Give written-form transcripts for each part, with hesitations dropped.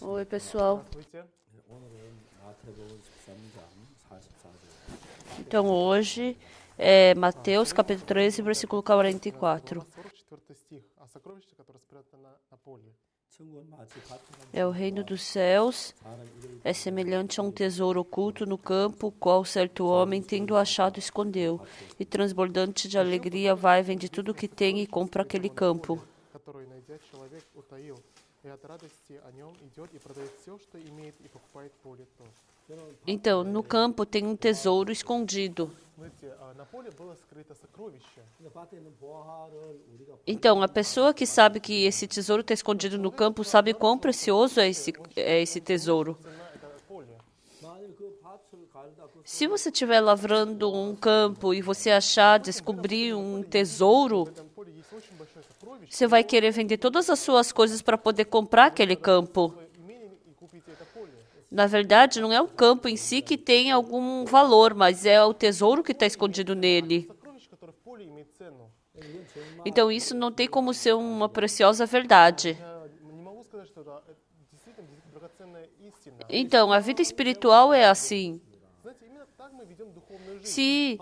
Oi, pessoal. Здравствуйте. Então, hoje é Mateus, capítulo 13, versículo 44. Глава 44 стих. О сокровище, которое спрятано на поле. É o reino dos céus, é semelhante a um tesouro oculto no campo, qual certo homem, tendo achado, escondeu. E transbordante de alegria, vai, vende tudo o que tem e compra aquele campo. Который, найдя, человек утаил. И от радости о нем идет и продает все, что имеет, и покупает поле то. Então, no campo tem um tesouro escondido. Смотрите, на поле было скрыто сокровище. Então, a pessoa que sabe que esse tesouro está escondido no campo sabe quão precioso é esse tesouro. Цена это поле. Se você estiver lavrando um campo e você achar, descobrir um tesouro, В этом поле есть очень большое сокровище. você vai querer vender todas as suas coisas para poder comprar aquele campo. Свое имение и купите это поле. Na verdade, não é o campo em si que tem algum valor, mas é o tesouro que está escondido nele. Сокровище, которое в поле имеет цену. Então, isso não tem como ser uma preciosa verdade. Я не могу сказать, что это действительно драгоценная истина. Então, a vida espiritual é assim. Знаете, именно так мы ведем духовную жизнь. Se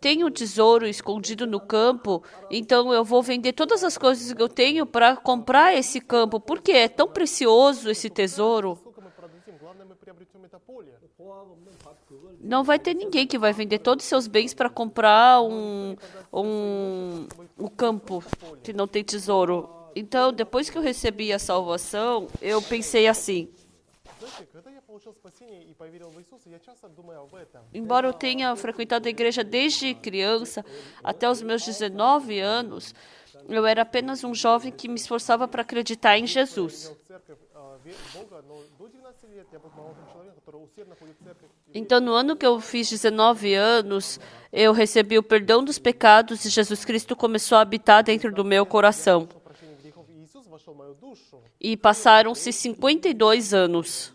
tem um tesouro escondido no campo, então eu vou vender todas as coisas que eu tenho para comprar esse campo, porque é tão precioso esse tesouro. Сколько мы продадим, главное, мы приобретем это поле. Não vai ter ninguém que vai vender todos os seus bens para comprar um campo que não tem tesouro. Então, depois que eu recebi a salvação, eu pensei assim. Знаете, когда я получил спасение и поверил в Иисуса, я часто думаю об этом. Embora eu tenha frequentado a igreja desde criança até os meus 19 anos, eu era apenas um jovem que me esforçava para acreditar em Jesus. В церковь Бога, но до 19 лет я был молодым человеком, который усердно ходит в церковь. Então, no ano que eu fiz 19 anos, eu recebi o perdão dos pecados e Jesus Cristo começou a habitar dentro do meu coração. Прошу прощения грехов, и Иисус вошел в мою душу. E passaram-se 52 anos.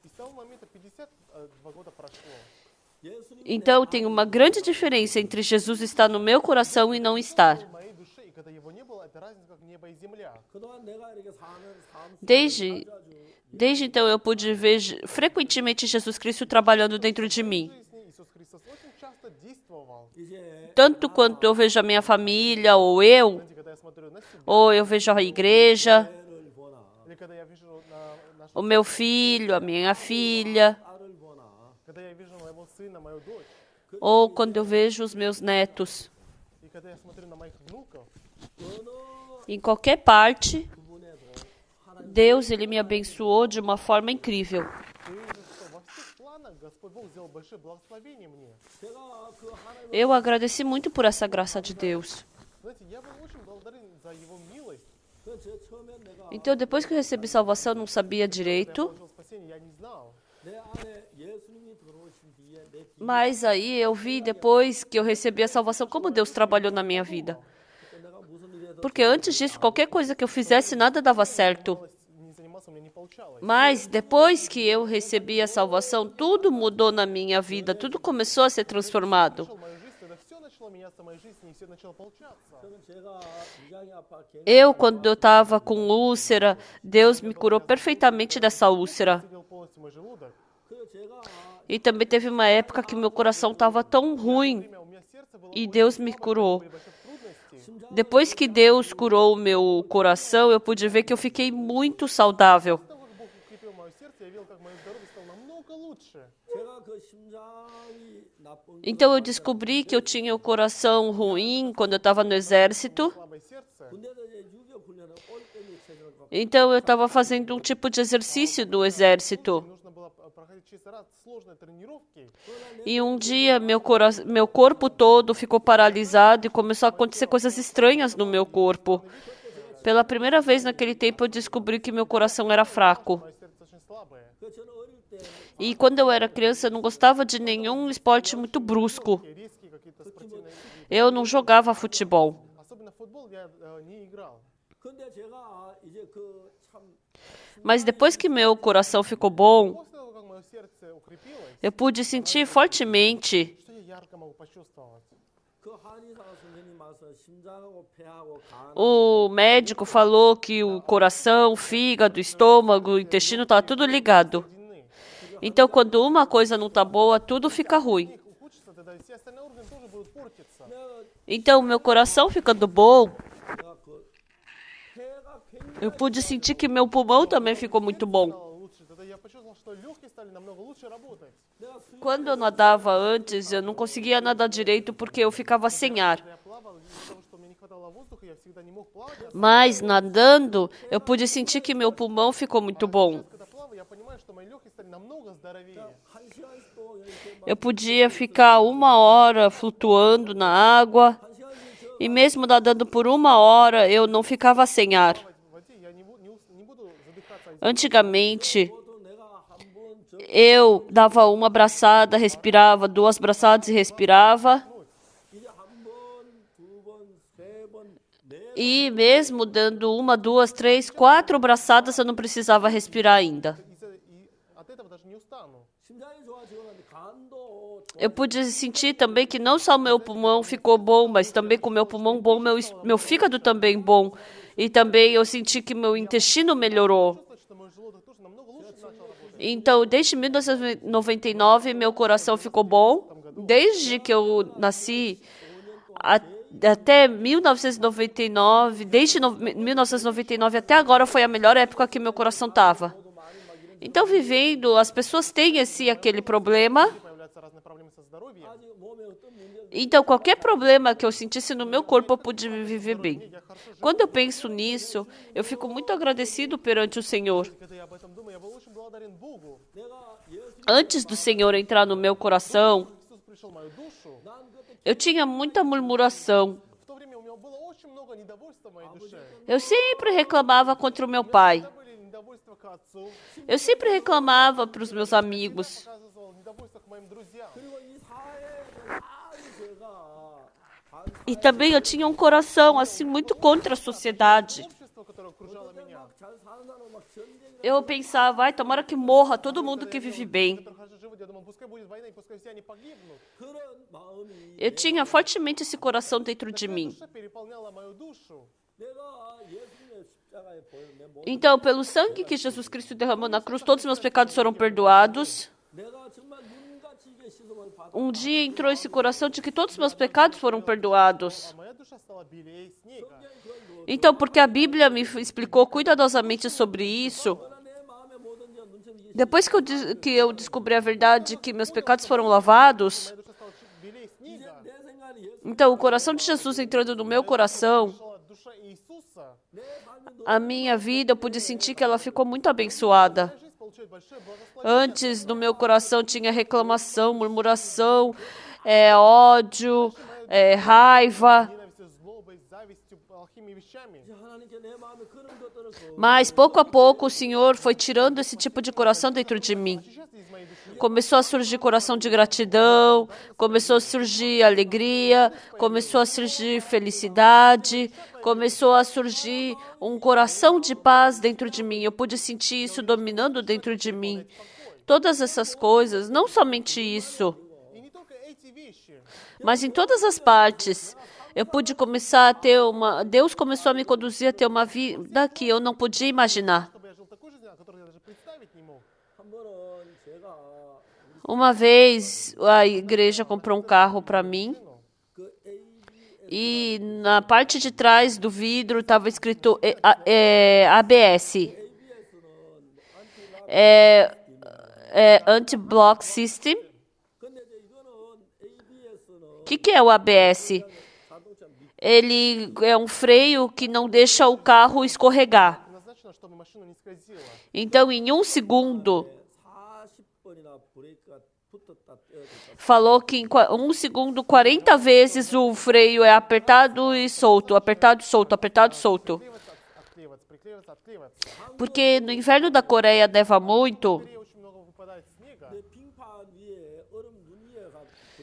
И с того момента 52 года прошло. Então, tem uma grande diferença entre Jesus estar no meu coração e não estar. В моей душе, и когда его не было, это разница как небо и земля. Desde então, eu pude ver frequentemente Jesus Cristo trabalhando dentro de mim. В жизни Иисус Христос очень часто действовал. Tanto quanto eu vejo a minha família, ou eu, Знаете, когда я смотрю на себя, ou eu vejo a igreja, или когда я вижу нашу, o meu filho, a minha filha, когда я вижу моего сына, мою дочь, ou quando eu vejo os meus netos. и когда я смотрю на моих внуков, Em qualquer parte, Deus ele me abençoou de uma forma incrível. ты видишь, что во всех планах Господь Бог сделал большое благословение мне. Eu agradeci muito por essa graça de Deus. Знаете, я был очень благодарен за Его милость. Então, depois que eu recebi salvação, eu não sabia direito. Получил спасение, я не знал. Mas aí eu vi depois que eu recebi a salvação como Deus trabalhou na minha vida. Porque antes disso, qualquer coisa que eu fizesse, nada dava certo. Не занимался, у меня не получалось. Mas depois que eu recebi a salvação, tudo mudou na minha vida, tudo começou a ser transformado. Нашел мою жизнь, когда все начало меняться в моей жизни, и все начало получаться. Eu, quando eu estava com úlcera, Deus me curou perfeitamente dessa úlcera. Исцелил полностью мой желудок. E também teve uma época que meu coração estava tão ruim У меня сердце было e Deus me curou. в больших трудностях. Depois que Deus curou o meu coração, eu pude ver que eu fiquei muito saudável. После того, как Бог укрепил мое сердце, я видел, как мое здоровье стало намного лучше. Então eu descobri que eu tinha o coração ruim quando eu estava no exército. Слабое сердце. Então eu estava fazendo um tipo de exercício no exército. Нужно было проходить через ряд сложной тренировки. E um dia meu corpo todo ficou paralisado e começou a acontecer coisas estranhas no meu corpo. Pela primeira vez naquele tempo eu descobri que meu coração era fraco. Мое сердце очень слабое. E quando eu era criança eu não gostava de nenhum esporte muito brusco. И риски, какие-то спортивные виды. Eu não jogava futebol. Особенно футбол я не играл. Mas depois que meu coração ficou bom, После того, как мое сердце укрепилось, eu pude sentir fortemente что я ярко могу почувствовать. O médico falou que o coração, o fígado, o estômago, o intestino tá tudo ligado. Então, quando uma coisa não tá boa, tudo fica ruim. Então, meu coração ficando bom, eu pude sentir que meu pulmão também ficou muito bom. Quando eu nadava antes, eu não conseguia nadar direito porque eu ficava sem ar. Mas nadando, eu pude sentir que meu pulmão ficou muito bom. Eu podia ficar 1 hora flutuando na água e mesmo nadando por 1 hora, eu não ficava sem ar. Antigamente, eu dava uma braçada, respirava, 2 braçadas e respirava. E mesmo dando 1, 2, 3, 4 braçadas, eu não precisava respirar ainda. Eu pude sentir também que não só meu pulmão ficou bom, mas também com meu pulmão bom, meu fígado também bom. E também eu senti que meu intestino melhorou. Então, desde 1999, meu coração ficou bom. Desde que eu nasci até 1999, desde 1999 até agora foi a melhor época que meu coração estava. Então, vivendo, as pessoas têm aquele problema. Então, qualquer problema que eu sentisse no meu corpo, eu pude viver bem. Quando eu penso nisso, eu fico muito agradecido perante o Senhor. Antes do Senhor entrar no meu coração, eu tinha muita murmuração. Eu sempre reclamava contra o meu pai. Eu sempre reclamava para os meus amigos. E também eu tinha um coração assim muito contra a sociedade. Eu pensava, ai, tomara que morra todo mundo que vive bem. Eu tinha fortemente esse coração dentro de mim. Então, pelo sangue que Jesus Cristo derramou na cruz, todos os meus pecados foram perdoados. Um dia entrou esse coração de que todos os meus pecados foram perdoados. Então, porque a Bíblia me explicou cuidadosamente sobre isso, depois que eu descobri a verdade que meus pecados foram lavados, então o coração de Jesus entrando no meu coração, a minha vida, eu pude sentir que ela ficou muito abençoada. Antes, no meu coração tinha reclamação, murmuração, ódio, raiva. Mas, pouco a pouco, o Senhor foi tirando esse tipo de coração dentro de mim. Começou a surgir coração de gratidão, começou a surgir alegria, começou a surgir felicidade, começou a surgir um coração de paz dentro de mim. Eu pude sentir isso dominando dentro de mim. Todas essas coisas, não somente isso, mas em todas as partes, eu pude começar a ter Deus começou a me conduzir a ter uma vida que eu não podia imaginar. Uma vez a igreja comprou um carro para mim e na parte de trás do vidro estava escrito ABS. Anti-block system. O que é o ABS? Ele é um freio que não deixa o carro escorregar. Então, em 1 segundo, falou que em 1 segundo, 40 vezes o freio é apertado e solto, apertado, solto, apertado, solto. Porque no inverno da Coreia neva muito.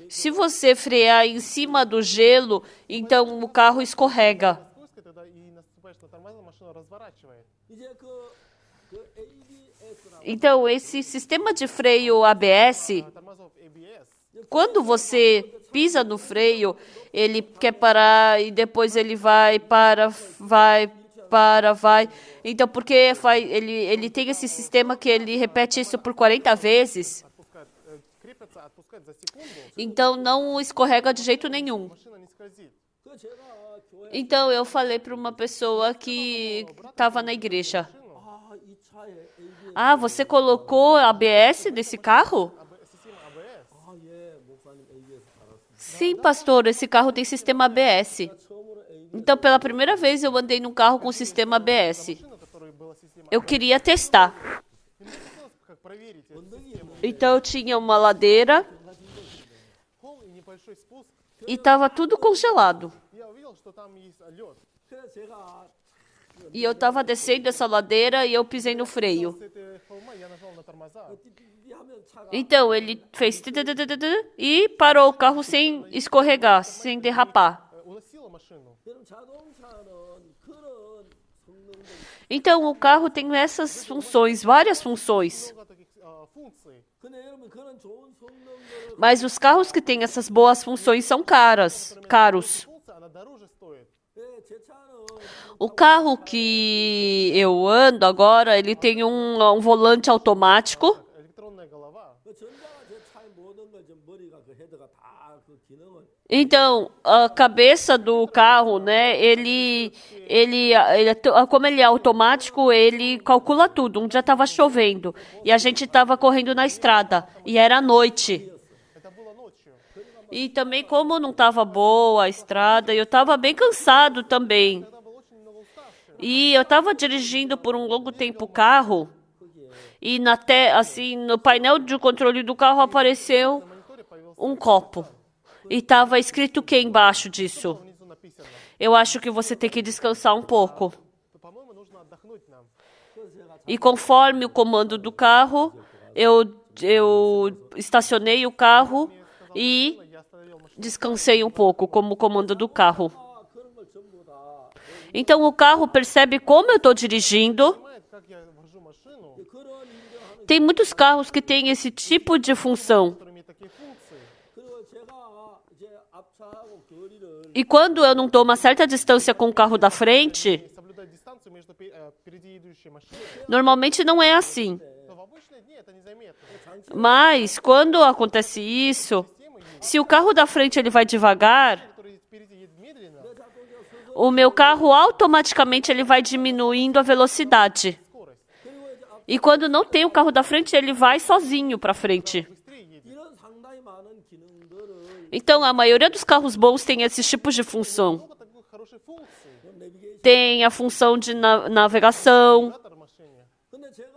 Se você frear em cima do gelo, então o carro escorrega. Então, esse sistema de freio ABS, quando você pisa no freio, ele quer parar e depois ele vai, para, vai, para, vai. Então, porque ele tem esse sistema que ele repete isso por 40 vezes, Отпускает, крепится, отпускает за секунду, então não escorrega de jeito nenhum. машина не скользит. Então, eu falei para uma pessoa que estava na igreja: ah, você colocou ABS nesse carro? Система ABS. Sim, pastor, esse carro tem sistema ABS. Então, pela primeira vez, eu andei num carro com sistema ABS. Машина, у которой была система Eu queria testar. И мне хотелось как проверить эту систему. Então, eu tinha uma ladeira Холл и небольшой спуск. e estava tudo congelado. Я увидел, что там есть лед. E eu estava descendo essa ladeira e eu pisei no freio. С этой холма я нажал на тормоза. Então, ele fez e parou o carro sem escorregar, sem derrapar. Уносила машину. Então, o carro tem essas funções, várias funções. Много таких функций. Mas os carros que têm essas boas funções são caros. Функция, она дороже стоит. O carro que eu ando agora, ele tem um volante automático. Электронная голова. Então, a cabeça do carro, né, como ele é automático, ele calcula tudo. Um dia estava chovendo e a gente estava correndo na estrada e era noite. Это было ночью. E também, como não estava boa a estrada, eu estava bem cansado também. Тогда был очень много уставших. E eu estava dirigindo por um longo tempo o carro e assim, no painel de controle do carro apareceu На мониторе появился um copo. E estava escrito o que embaixo disso? внизу написано. Eu acho que você tem que descansar um pouco. По-моему, нужно отдохнуть нам. E conforme o comando do carro, eu estacionei o carro e Я остановил машину. descansei um pouco, como o comando do carro. Então o carro percebe como eu estou dirigindo. Понимает, как я вожу машину, Tem muitos carros que têm esse tipo de função. которые имеют такие функции. E quando eu não dou uma certa distância com o carro da frente, Соблюдать дистанцию между впереди идущей машиной. normalmente não é assim. Но в обычные дни это незаметно. Mas quando acontece isso, se o carro da frente ele vai devagar, Который впереди едет медленно, o meu carro automaticamente ele vai diminuindo a velocidade. скорость E quando não tem o carro da frente, ele vai sozinho para frente. быстрее едет. 이런 상당히 많은 기능들을 Então, a maioria dos carros bons tem esses tipos de função. Много такой хорошей функции. 내비게이션. Tem a função de navegação. Навигатор в машине. 근데 제가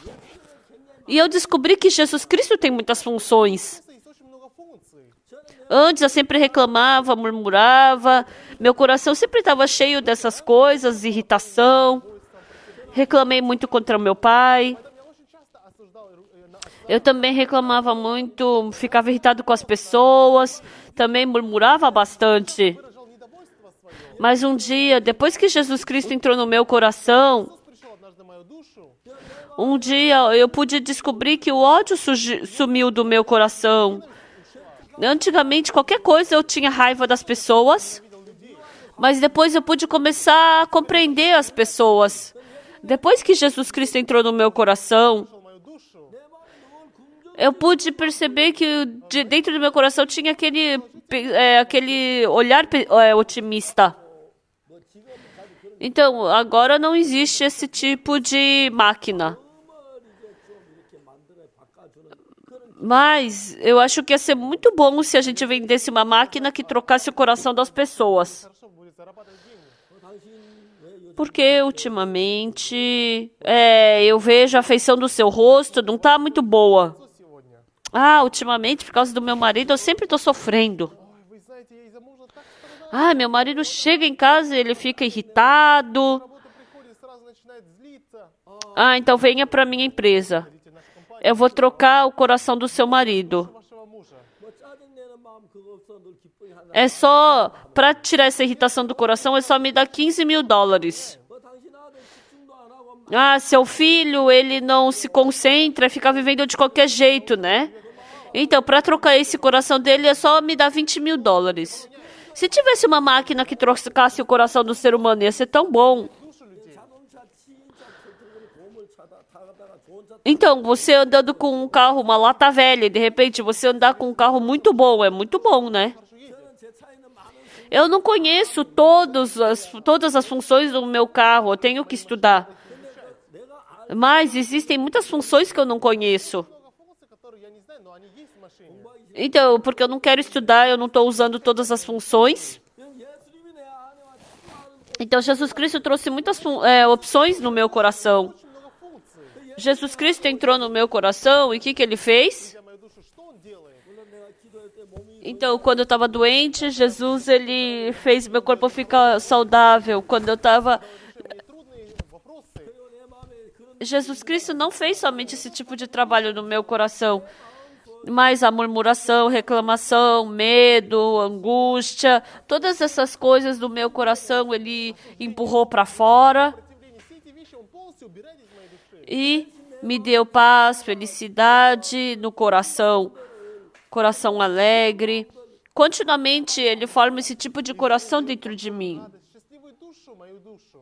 예수님을 굉장히 E eu descobri que Jesus Cristo tem muitas funções. Есть очень много функций. Antes eu sempre reclamava, murmurava. Meu coração sempre estava cheio dessas coisas, irritação. Reclamei muito contra meu pai. Поэтому я очень часто осуждал Eu também reclamava muito, ficava irritado com as pessoas. Também murmurava bastante. выражал недовольство свое. Mas um dia, depois que Jesus Cristo entrou no meu coração, Иисус пришел однажды в мою душу. um dia eu pude descobrir que o ódio sumiu do meu coração. Antigamente, qualquer coisa eu tinha raiva das pessoas, mas depois eu pude começar a compreender as pessoas. Depois que Jesus Cristo entrou no meu coração, Пришел в мою душу. eu pude perceber que dentro do meu coração tinha aquele olhar otimista. Então, agora não existe esse tipo de máquina. Mas eu acho que ia ser muito bom se a gente vendesse uma máquina que trocasse o coração das pessoas. Хорошо будет зарабатывать деньги. 당신 왜 Porque ultimamente eu vejo a feição do seu rosto não está muito boa. Что сегодня? Ah, ultimamente, por causa do meu marido, eu sempre estou sofrendo. Ой, вы знаете, я из-за мужа так страдаю. Ah, meu marido chega em casa e ele fica irritado. Работа приходит, сразу начинает злиться. Ah, então venha para minha empresa. Идите в нашу компанию, Eu vou trocar o coração do seu marido. вашего мужа. 뭐 짜증내는 마음 그거 없어 늘 기쁘게 하나. É só, para tirar essa irritação do coração, é só me dar $15 mil. 뭐 당신 아들 집중도 안 하고 Ah, seu filho, ele não se concentra, fica vivendo de qualquer jeito, né? Então, para trocar esse coração dele, é só me dar $20.000. Se tivesse uma máquina que trocasse o coração do ser humano, ia ser tão bom. душу людей. 자동차 치인자 보물 타다가 좋은 차 Então, você andando com um carro, uma lata velha, e de repente você andar com um carro muito bom, é muito bom, né? 제 차에는 많은 Eu não conheço todas as funções do meu carro, eu tenho que estudar. Mas existem muitas funções que eu não conheço. Много функций, которые я не знаю, но они есть в машине. Então, porque eu não quero estudar, eu não estou usando todas as funções. 예수님이 내 안에 와 많은 Então, Jesus Cristo trouxe muitas opções no meu coração. Очень много функций. Jesus Cristo entrou no meu coração e o que, que ele fez? Я мою душу, что он делает? 물론 내가 기도할 때 몸이 Então, quando eu estava doente, Jesus ele fez meu corpo ficar saudável. Quando eu estava... Мои трудные вопросы. 내 마음에 그런 Jesus Cristo não fez somente esse tipo de trabalho no meu coração, mas a murmuração, reclamação, medo, angústia, todas essas coisas do meu coração ele empurrou para fora Сопротивление. Все эти вещи он полностью убирает из моей души. e me deu paz, felicidade no coração, coração alegre. Continuamente ele forma esse tipo de coração dentro de mim. Радость, счастливую душу, мою душу.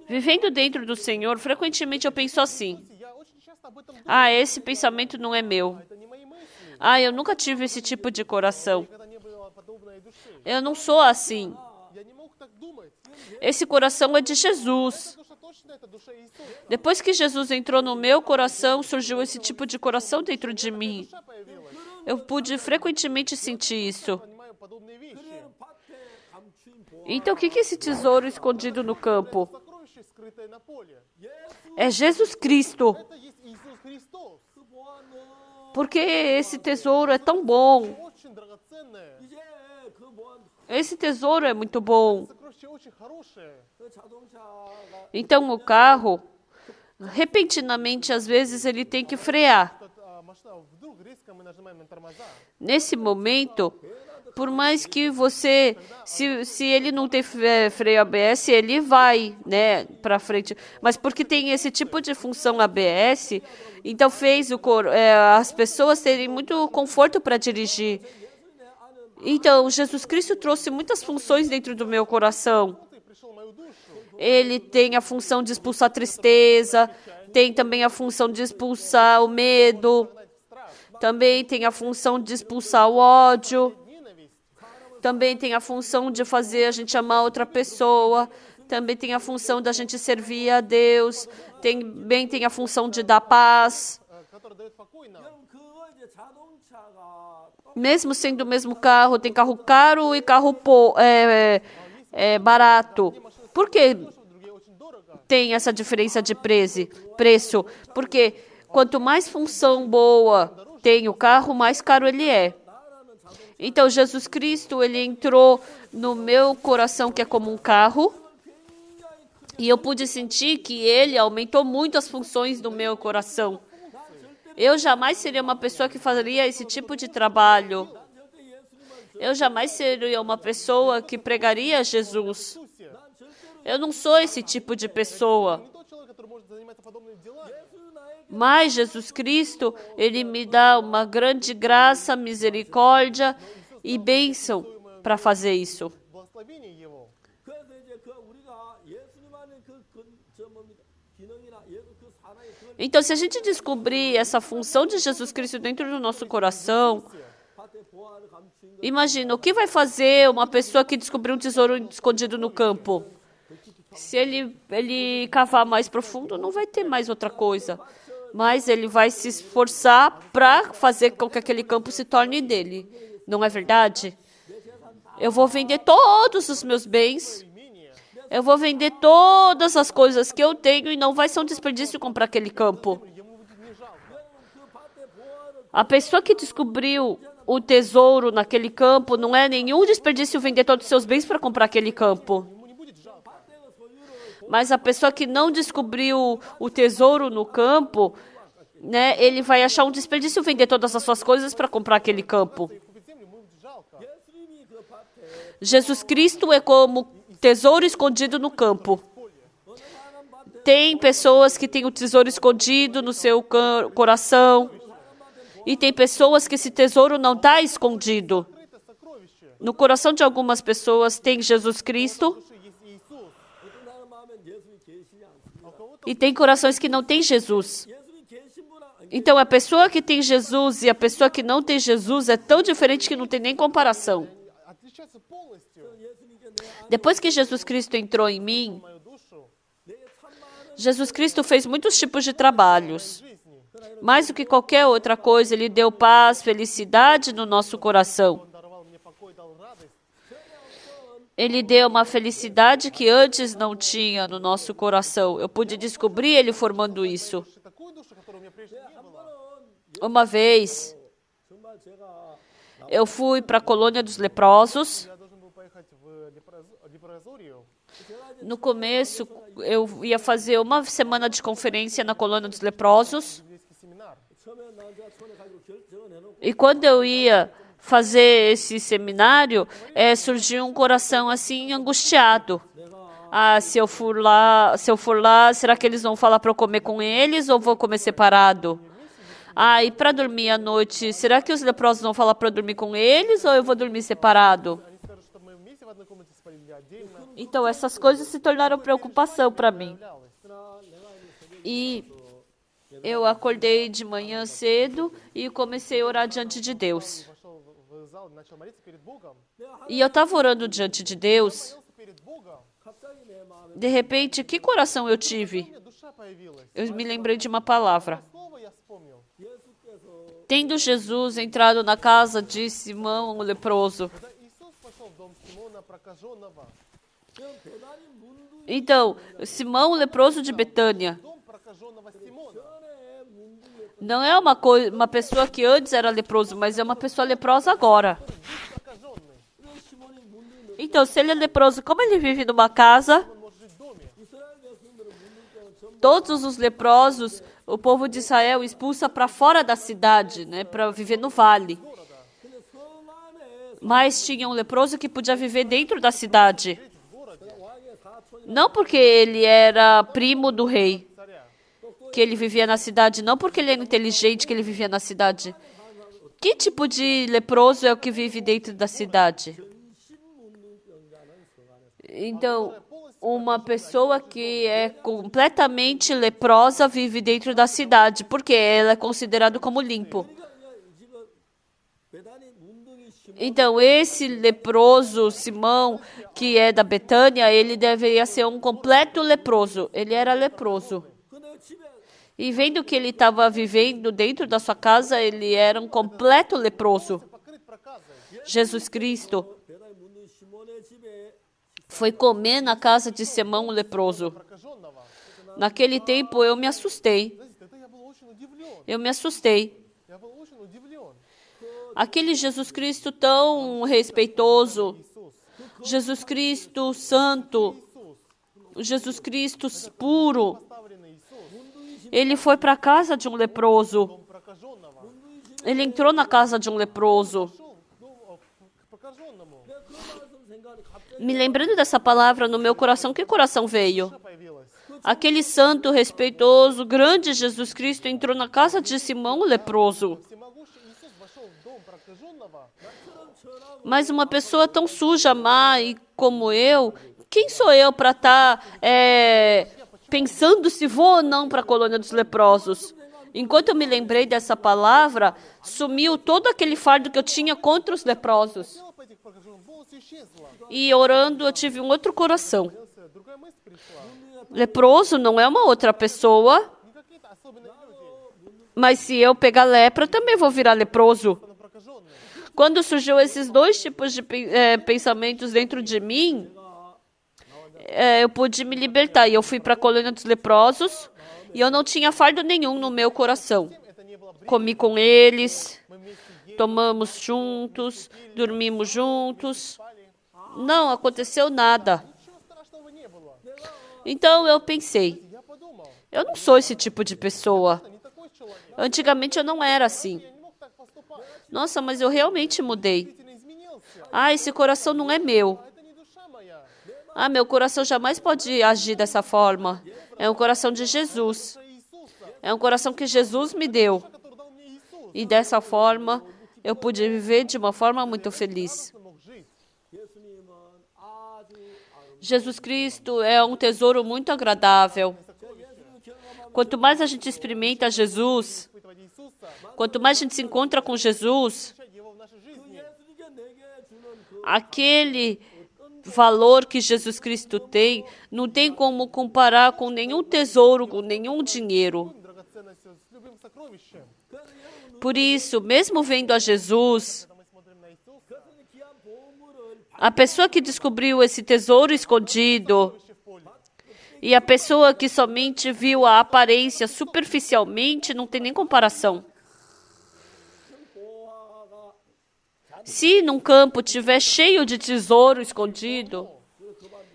Vivendo dentro do Senhor, frequentemente eu penso assim: Я очень часто об этом думаю. ah, esse pensamento não é meu. Это не мои мысли. Ah, eu nunca tive esse tipo de coração. Когда не было подобной души. Eu não sou assim. Я не мог так думать. Esse coração é de Jesus. Душа точно это душа Иисуса. Depois que Jesus entrou no meu coração, surgiu esse tipo de coração dentro de mim. Душа появилась. Eu pude frequentemente sentir isso. Понимаю подобные вещи. 밭에 감추인 보화 Então, o que é esse tesouro escondido no campo? Сокровище, скрытое на поле. É Jesus Cristo. Это есть Иисус Христос. 그 보화 너 Porque esse tesouro é tão bom. Очень драгоценное. 이제 그 보화 Esse tesouro é muito bom. Сокровище очень хорошее. 그 자동차가 Então, o carro, repentinamente, às vezes, ele tem que frear. Машина вдруг резко мы нажимаем на тормоза. Nesse momento, por mais que você, se ele não ter freio ABS, ele vai, né, para frente. Mas porque tem esse tipo de função ABS, então fez as pessoas terem muito conforto para dirigir. Então, Jesus Cristo trouxe muitas funções dentro do meu coração. И пришел в мою душу. Ele tem a função de expulsar tristeza, tem também a função de expulsar o medo, Страх, também tem a função de expulsar o ódio. ненависть. Também tem a função de fazer a gente amar outra pessoa. Também tem a função da gente servir a Deus. Também tem a função de dar paz. Который дает покой нам. 그거 이제 자동차가 Mesmo sendo o mesmo carro, tem carro caro e carro barato. Por que Другие очень дорого. tem essa diferença de preço? Porque quanto mais função boa tem o carro, mais caro ele é. Então, Jesus Cristo, ele entrou no meu coração, que é como um carro, e eu pude sentir que ele aumentou muito as funções do meu coração. Eu jamais seria uma pessoa que faria esse tipo de trabalho. Eu jamais seria uma pessoa que pregaria Jesus. Eu não sou esse tipo de pessoa. Не тот человек, который может заниматься подобными делами. Mas Jesus Cristo, ele me dá uma grande graça, misericórdia e bênção para fazer isso. Благословение Его. 그래서 이제 그 우리가 예수님 안에 저 뭡니까 기능이나 그 사나의 그 Então, se a gente descobrir essa função de Jesus Cristo dentro do nosso coração, 밭에 보화를 감추인 거 imagina, o que vai fazer uma pessoa que descobriu um tesouro escondido no campo? Se ele cavar mais profundo, não vai ter mais outra coisa. Mas ele vai se esforçar para fazer com que aquele campo se torne dele. Não é verdade? Eu vou vender todos os meus bens. Eu vou vender todas as coisas que eu tenho e não vai ser um desperdício comprar aquele campo. Ему будет не жалко. A pessoa que descobriu o tesouro naquele campo, não é nenhum desperdício vender todos os seus bens para comprar aquele campo. Ему не будет жалко. Mas a pessoa que não descobriu o tesouro no campo, né, ele vai achar um desperdício vender todas as suas coisas para comprar aquele campo. И купить землю ему будет жалко. 예수님이 그 밭에 Jesus Cristo é como tesouro escondido no campo. Tem pessoas que têm o tesouro escondido no seu coração. E tem pessoas que esse tesouro não está escondido. Скрыто сокровище. No coração de algumas pessoas tem Jesus Cristo, В душе есть Иисус. 어떤 사람 마음엔 예수님이 계시지 않습니다. А у кого-то e tem corações que não tem Jesus. 예수님이 계신 분랑 Então, a pessoa que tem Jesus e a pessoa que não tem Jesus é tão diferente que não tem nem comparação. отличаются полностью. 예수님께 내 안에 Depois que Jesus Cristo entrou em mim, Мою душу, 내게 참 많은 Jesus Cristo fez muitos tipos de trabalhos. жизни. Mais do que qualquer outra coisa, Ele deu paz, felicidade no nosso coração. Он даровал мне покой, дал радость. Ele deu uma felicidade que antes não tinha no nosso coração. Eu pude descobrir Ele formando isso. Такую душу, которой у меня прежде не было. Uma vez, 정말 제가 eu fui para a colônia dos leprosos. Я должен был поехать в Лепрозорию. No começo, eu ia fazer uma semana de conferência na colônia dos leprosos. Библейский семинар. 처음에 나 이제 손에 가지고 적어내놓고 E quando eu ia fazer esse seminário, surgiu um coração assim angustiado. Ah, se eu for lá, será que eles vão falar para eu comer com eles ou vou comer separado? Ah, e para dormir à noite, será que os leprosos vão falar para eu dormir com eles ou eu vou dormir separado? Они скажут, что мы вместе в одной комнате спали или отдельно. Então essas coisas se tornaram preocupação para mim. E eu acordei de manhã cedo e comecei a orar diante de Deus. Вошел в зал и начал молиться перед Богом. E eu estava orando diante de Deus. Молился перед Богом. 갑자기 내 마음에 De repente, que coração eu tive? У меня душа появилась. Eu me lembrei de uma palavra. Слово я вспомнил. 예수께서 Tendo Jesus entrado na casa de Simão o leproso. Когда Иисус пошел в дом Симона прокаженного, 그냥 배단이 문둥이 Então, Simão o leproso de Betânia дом прокаженного Симона. 전에 문둥이 não é uma pessoa que antes era leproso, mas é uma pessoa leprosa agora. Прокаженный. 그래서 시몬이 문둥이 Então, se ele é leproso, como ele vive numa casa? Он может жить в доме. 이스라엘 백성들은 문둥이는 전부 Todos os leprosos, o povo de Israel expulsa para fora da cidade, né, para viver no vale. 근데 성 안에 Mas tinha um leproso que podia viver dentro da cidade. 왕의 사촌이 Não porque ele era primo do rei, Царя. que ele vivia na cidade, não porque ele era inteligente que ele vivia na cidade. Que tipo de leproso é o que vive dentro da cidade? Então, uma pessoa que é completamente leprosa vive dentro da cidade, porque ela é considerada como limpo. 지금 배단이 문둥이 시몬 Então, esse leproso, Simão, que é da Betânia, ele deveria ser um completo leproso. Ele era leproso. 근데 집에 E vendo que ele estava vivendo dentro da sua casa, ele era um completo leproso. Покрыт проказой. Jesus Cristo 배단이 문둥이 시몬의 집에 foi comer na casa de Simão o leproso. Прокаженного. Naquele tempo, eu me assustei. Знаете, тогда я был очень удивлен. Eu me assustei. Я был очень удивлен. Aquele Jesus Cristo tão respeitoso, Иисус. Jesus Cristo santo, Иисус. Jesus Cristo puro, Поставленный Иисус. ele foi para a casa de um leproso. Дом прокаженного. Ele entrou na casa de um leproso. Шел в дом к прокаженному. 내가 그 말씀 생각하니 갑자기 Me lembrando dessa palavra no meu coração, que coração veio? Душа появилась. Aquele santo, respeitoso, grande Jesus Cristo entrou na casa de Simão o leproso. Всемогущий Иисус вошел в дом прокаженного. Mas uma pessoa tão suja, má e como eu, quem sou eu para estar pensando se vou ou não para a colônia dos leprosos? Enquanto eu me lembrei dessa palavra, sumiu todo aquele fardo que eu tinha contra os leprosos. Села по этих прокаженным, полностью исчезла. E orando, eu tive um outro coração. Другая мысль пришла. Leproso não é uma outra pessoa, Не какие-то особенные люди. mas se eu pegar lepra, também vou virar leproso. Но прокаженные. Quando surgiu esses dois tipos de pensamentos dentro de mim, eu pude me libertar. E eu fui para a colônia dos leprosos e eu não tinha fardo nenhum no meu coração. Это не было бремя. Comi com eles, Мы вместе ели, tomamos juntos, dormimos juntos. спали. Não aconteceu nada. Ничего страшного не было. Então eu pensei, Я подумал, eu não sou esse tipo de pessoa. не такой человек. Antigamente eu não era assim. Я не мог так поступать. Nossa, mas eu realmente mudei. Действительно изменился. Ah, esse coração não é meu. А это не душа моя. Ah, meu coração jamais pode agir dessa forma. É um coração de Jesus. Это Иисуса, É um coração que Jesus me deu. который дал мне Иисус. E dessa forma, eu pude viver de uma forma muito feliz. радостно мог жить. 예수님은 아주 아름다운 Jesus Cristo é um tesouro muito agradável. 예수님을 경험하면 Quanto mais a gente experimenta Jesus, Испытывать Иисуса, quanto mais a gente se encontra com Jesus, встречать Его в нашей жизни. 예수님께 내게 주는 그 aquele valor que Jesus Cristo tem, não tem como comparar com nenhum tesouro, com nenhum dinheiro. Драгоценностью, с любым сокровищем. Por isso, mesmo vendo a Jesus, Когда мы смотрим на Иисуса, 그것은 귀한 보물을 a pessoa que descobriu esse tesouro escondido в поле, e a pessoa que somente viu a aparência superficialmente, não tem nem comparação. 보화가 Se num campo tiver cheio de tesouro escondido,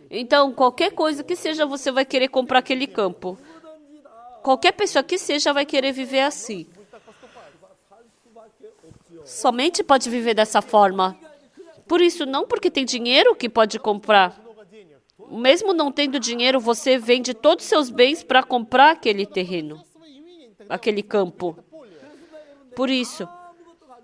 então qualquer coisa que seja, você vai querer comprar aquele campo. 누구든지 다 Qualquer pessoa que seja vai querer viver assim. 살 수밖에 없지요. Somente pode viver dessa forma. Por isso, não porque tem dinheiro que pode comprar. много денег. Mesmo não tendo dinheiro, você vende todos os seus bens para comprar aquele terreno, Свои имения, тогда aquele campo. поле. Por isso,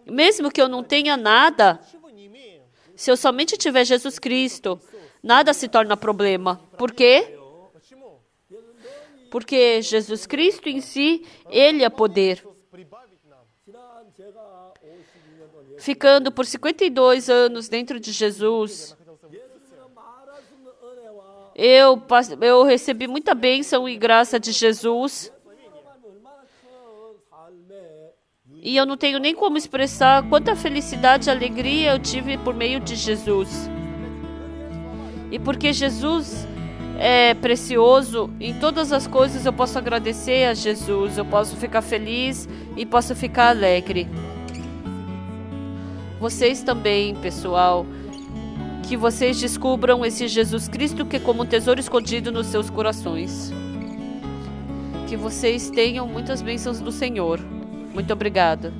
mesmo que eu não tenha nada, Чего не имеем? se eu somente tiver Jesus Cristo, nada se torna problema. Por quê? Почему? Porque Jesus Cristo em si, Ele é poder. Иисус прибавить нам. 지난 제가 52년 동안 Ficando por 52 anos dentro de Jesus, 나ходился в 예수님은 말할 수 없는 은혜와 eu recebi muita bênção e graça de Jesus. 얼마나 큰 삶의 E eu não tenho nem como expressar quanta felicidade e alegria eu tive por meio de Jesus. E porque Jesus é precioso, em todas as coisas eu posso agradecer a Jesus, eu posso ficar feliz e posso ficar alegre. Vocês também, pessoal, que vocês descubram esse Jesus Cristo que é como um tesouro escondido nos seus corações. Que vocês tenham muitas bênçãos do Senhor. Muito obrigada.